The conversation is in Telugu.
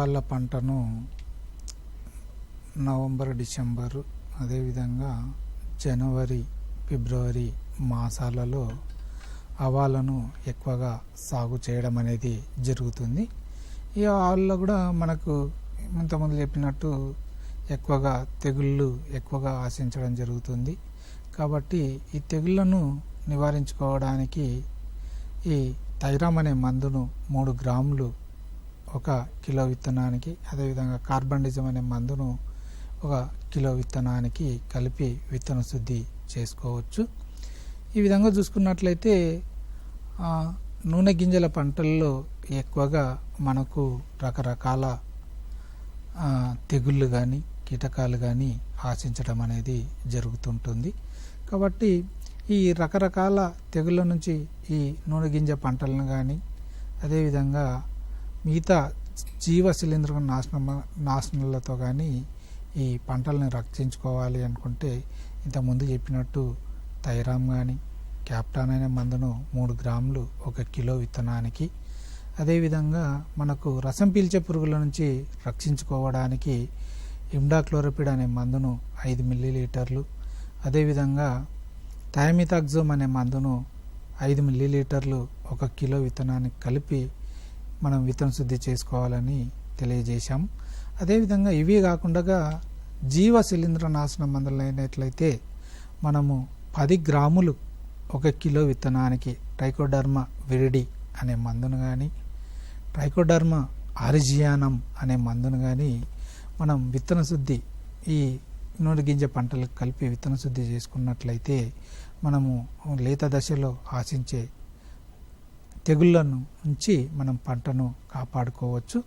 ఆవాల పంటను నవంబర్, డిసెంబరు, అదేవిధంగా జనవరి, ఫిబ్రవరి మాసాలలో ఆవాలను ఎక్కువగా సాగు చేయడం అనేది జరుగుతుంది. ఈ ఆవాలలో కూడా మనకు ఇంతకుముందు చెప్పినట్టు ఎక్కువగా తెగుళ్ళు ఎక్కువగా ఆశించడం జరుగుతుంది. కాబట్టి ఈ తెగుళ్లను నివారించుకోవడానికి ఈ థైరామ్ అనే మందును 3 గ్రాములు 1 కిలో విత్తనానికి, అదేవిధంగా కార్బండిజం అనే మందును 1 కిలో విత్తనానికి కలిపి విత్తన శుద్ధి చేసుకోవచ్చు. ఈ విధంగా చూసుకున్నట్లయితే నూనె గింజల పంటల్లో ఎక్కువగా మనకు రకరకాల తెగుళ్ళు కానీ కీటకాలు కానీ ఆశించడం అనేది జరుగుతుంటుంది. కాబట్టి ఈ రకరకాల తెగుళ్ళ నుంచి ఈ నూనె గింజ పంటలను కానీ, అదేవిధంగా మిగతా జీవ శిలీంధ్ర నాశనాలతో కానీ ఈ పంటలను రక్షించుకోవాలి అనుకుంటే ఇంతకుముందు చెప్పినట్టు థైరామ్ కానీ క్యాప్టాన్ అనే మందును 3 గ్రాములు 1 కిలో విత్తనానికి, అదేవిధంగా మనకు రసం పీల్చే పురుగుల నుంచి రక్షించుకోవడానికి ఇమ్డాక్లోరోపిడ్ అనే మందును 5 మిల్లీలీటర్లు, అదేవిధంగా థయామిథాక్సోమ్ అనే మందును 5 మిల్లీలీటర్లు 1 కిలో విత్తనానికి కలిపి మనం విత్తన శుద్ధి చేసుకోవాలని తెలియజేశాము. అదేవిధంగా ఇవి కాకుండా జీవ శిలీంధ్ర నాశన మందులు అయినట్లయితే మనము 10 గ్రాములు 1 కిలో విత్తనానికి ట్రైకోడర్మా విరిడి అనే మందును కానీ, ట్రైకోడర్మా ఆరిజియానం అనే మందును కానీ మనం విత్తన శుద్ధి ఈ నూనె గింజ పంటలకు కలిపి విత్తన శుద్ధి చేసుకున్నట్లయితే మనము లేత దశలో ఆశించే తెగుళ్ళను నుంచి మనం పంటను కాపాడుకోవచ్చు.